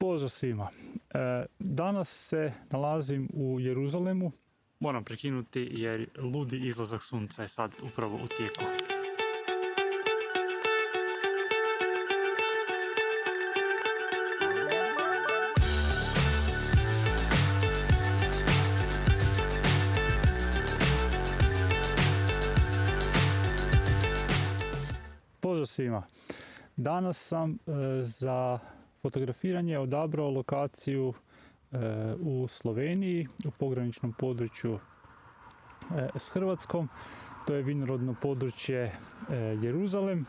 Pozdrav svima. Danas se nalazim u Jeruzalemu. Moram prekinuti jer ludi izlazak sunca je sad upravo u tijeku. Pozdrav svima. Danas sam za fotografiranje odabrao lokaciju u Sloveniji, u pograničnom području s Hrvatskom. To je vinorodno područje Jeruzalem.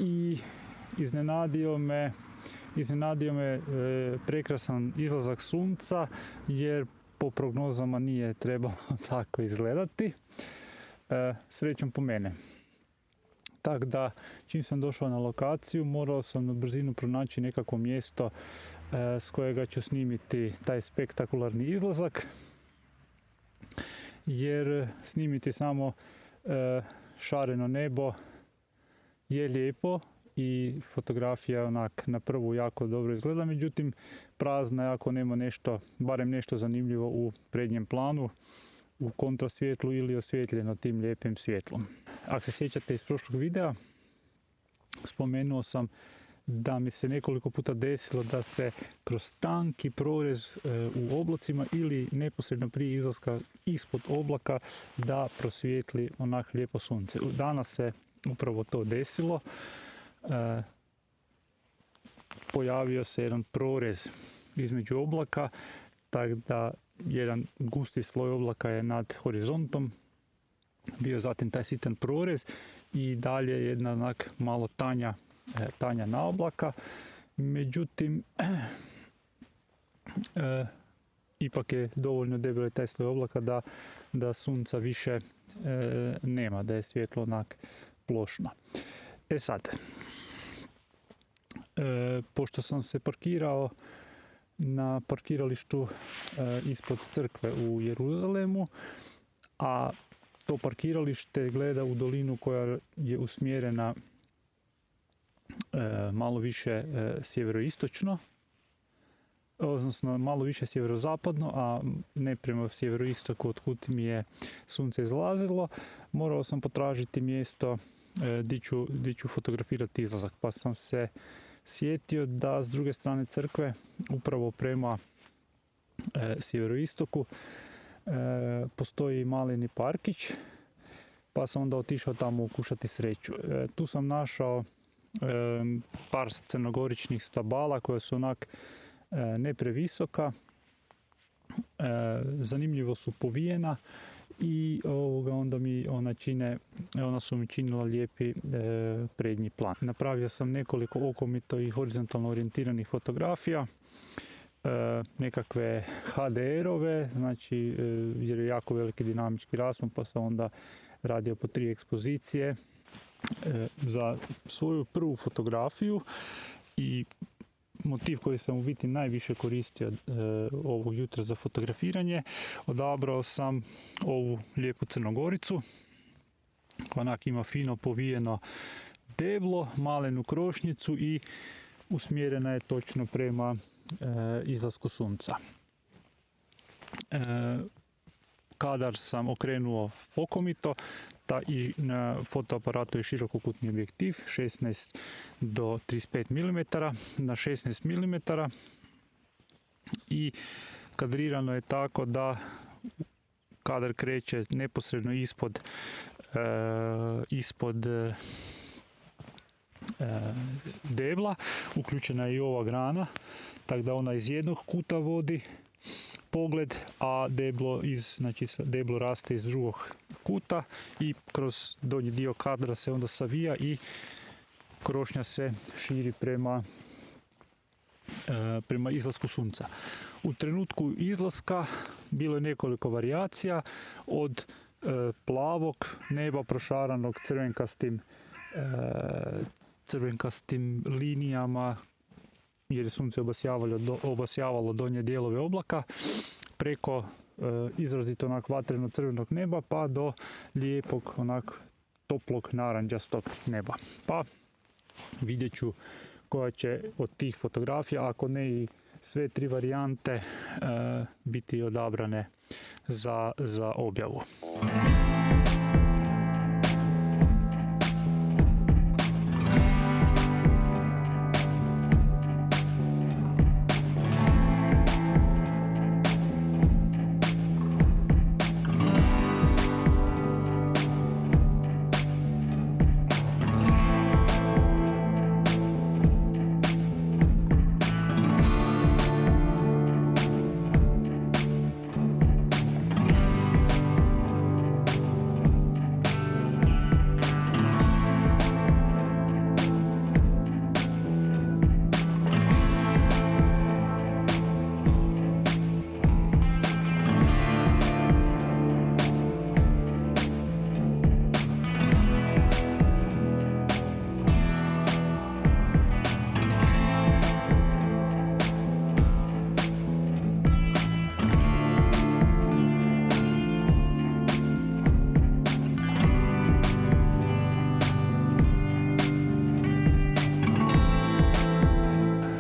I iznenadio me prekrasan izlazak sunca, jer po prognozama nije trebalo tako izgledati. Srećom po mene. Tako da, čim sam došao na lokaciju, morao sam na brzinu pronaći nekakvo mjesto s kojega ću snimiti taj spektakularni izlazak. Jer snimiti samo šareno nebo je lijepo i fotografija onak na prvu jako dobro izgleda, međutim prazna je ako nema nešto, barem nešto zanimljivo u prednjem planu, u kontrasvjetlu ili osvjetljeno tim lijepim svjetlom. Ako se sjećate iz prošlog videa, spomenuo sam da mi se nekoliko puta desilo da se kroz tanki prorez u oblacima ili neposredno prije izlaska ispod oblaka da prosvijetli onak lijepo sunce. Danas se upravo to desilo. Pojavio se jedan prorez između oblaka, tako da jedan gusti sloj oblaka je nad horizontom bio, zatim taj sitan prorez i dalje jedna onak malo tanja naoblaka. Međutim, ipak je dovoljno debeli taj sloj oblaka da sunca više nema, da je svjetlo onak plošno. Sad, pošto sam se parkirao na parkiralištu ispod crkve u Jeruzalemu, a to parkiralište gleda u dolinu koja je usmjerena malo više sjeveroistočno, odnosno malo više sjeverozapadno, a ne prema sjeveroistoku otkud mi je sunce izlazilo, morao sam potražiti mjesto di ću fotografirati izlazak, pa sam se sjetio da s druge strane crkve, upravo prema sjeveroistoku, postoji maleni parkić, pa sam onda otišao tamo ukušati sreću. Tu sam našao par crnogoričnih stabala koja su onak ne previsoka, zanimljivo su povijena i onda ona su mi činila lijepi prednji plan. Napravio sam nekoliko okomito i horizontalno orijentiranih fotografija, nekakve HDR-ove, znači jer je jako veliki dinamički raspon, pa sam onda radio po 3 ekspozicije za svoju prvu fotografiju. I motiv koji sam u biti najviše koristio ovog jutra za fotografiranje, odabrao sam ovu lijepu crnogoricu, onak ima fino povijeno deblo, malenu krošnjicu i usmjerena je točno prema izlasku sunca. Kadar sam okrenuo okomito, i na fotoaparatu je širokokutni objektiv 16 do 35 mm na 16 mm i kadrirano je tako da kadar kreće neposredno ispod debla, uključena je i ova grana, tako da ona iz jednog kuta vodi pogled, a deblo raste iz drugog kuta i kroz donji dio kadra se onda savija i krošnja se širi prema izlasku sunca. U trenutku izlaska bilo je nekoliko varijacija, od plavog neba prošaranog crvenkastim linijama, jer je sunce obasjavalo donje dijelove oblaka, preko izrazito onak vatreno crvenog neba pa do lijepog onak toplog naranđastog neba. Pa vidjet ću koja će od tih fotografija, ako ne i sve 3 varijante, biti odabrane za objavu.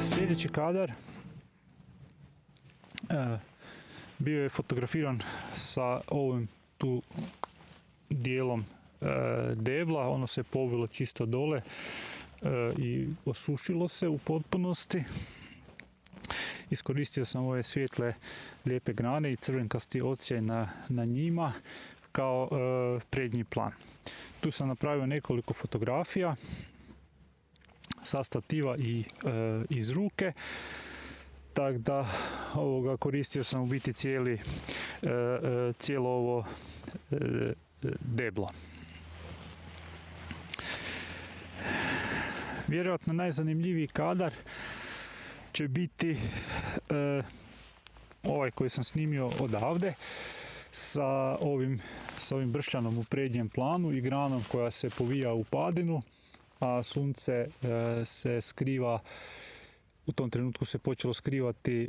Sljedeći kadar bio je fotografiran sa ovim tu dijelom debla, ono se povilo čisto dole i osušilo se u potpunosti. Iskoristio sam ove svijetle lijepe grane i crvenkasti odsjaj na njima kao prednji plan. Tu sam napravio nekoliko fotografija sa stativa i iz ruke, tako da koristio sam u biti cijelo ovo deblo. Vjerojatno najzanimljiviji kadar će biti ovaj koji sam snimio odavde sa ovim bršljanom u prednjem planu i granom koja se povija u padinu, a sunce se skriva, u tom trenutku se počelo skrivati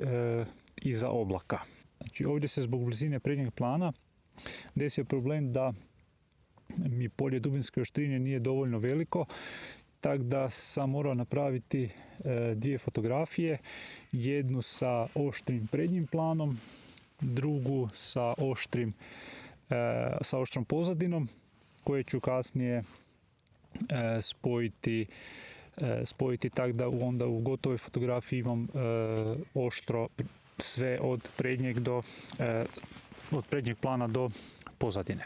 iza oblaka. Znači, ovdje se zbog blizine prednjeg plana desio problem da mi polje dubinske oštrine nije dovoljno veliko, tako da sam morao napraviti 2 fotografije, jednu sa oštrim prednjim planom, drugu sa oštrom pozadinom, koje ću kasnije spojiti tako da onda u gotovoj fotografiji imam oštro sve od prednjeg plana do pozadine.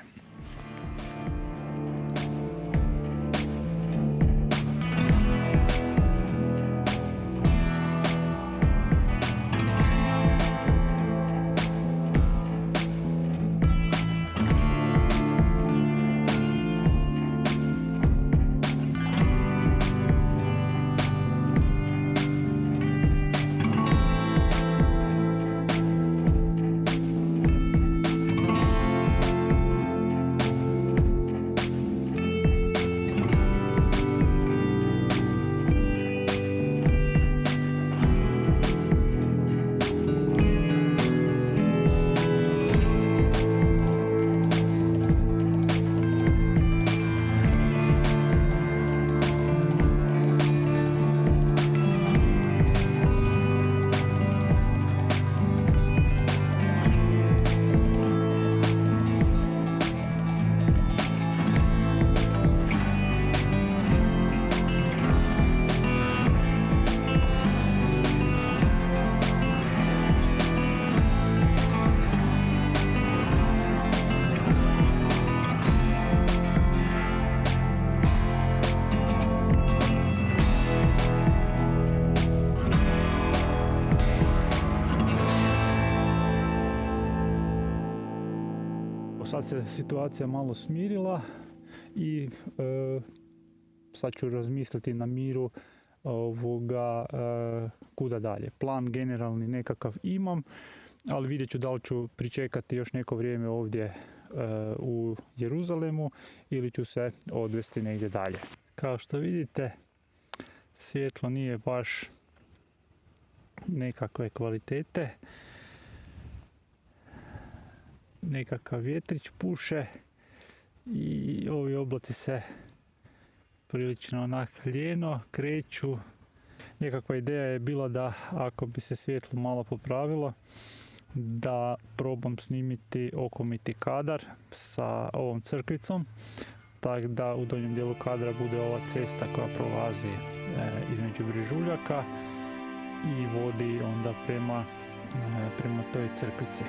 Sad se situacija malo smirila i sad ću razmisliti na miru kuda dalje. Plan generalni nekakav imam, ali vidjet ću da li ću pričekati još neko vrijeme ovdje u Jeruzalemu ili ću se odvesti negdje dalje. Kao što vidite, svjetlo nije baš nekakve kvalitete. Nekakav vjetrić puše i ovi oblaci se prilično onak lijeno kreću. nekakva ideja je bila da ako bi se svjetlo malo popravilo, da probam snimiti okomiti kadar sa ovom crkvicom, tako da u donjem dijelu kadra bude ova cesta koja prolazi između Brežuljaka i vodi onda prema toj crkvici.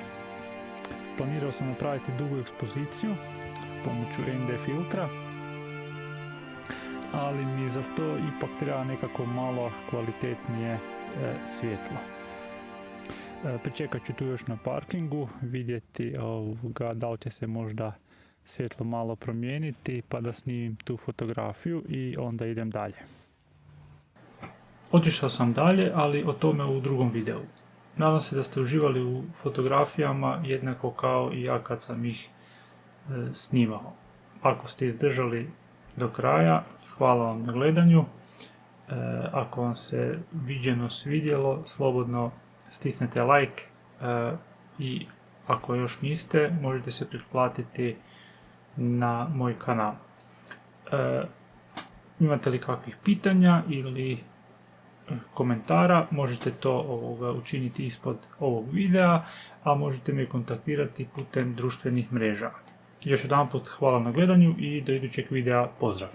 Planirao sam napraviti dugu ekspoziciju pomoću ND filtra, ali mi za to ipak treba nekako malo kvalitetnije svjetlo. Pričekat ću tu još na parkingu, vidjeti da li će se možda svjetlo malo promijeniti pa da snimim tu fotografiju i onda idem dalje. Otišao sam dalje, ali o tome u drugom videu. Nadam se da ste uživali u fotografijama jednako kao i ja kad sam ih snimao. Ako ste izdržali do kraja, hvala vam na gledanju. Ako vam se viđeno svidjelo, slobodno stisnete like i ako još niste, možete se pretplatiti na moj kanal. Imate li kakvih pitanja ili komentara, možete to učiniti ispod ovog videa, a možete me kontaktirati putem društvenih mreža. Još jedanput hvala na gledanju i do idućeg videa pozdrav!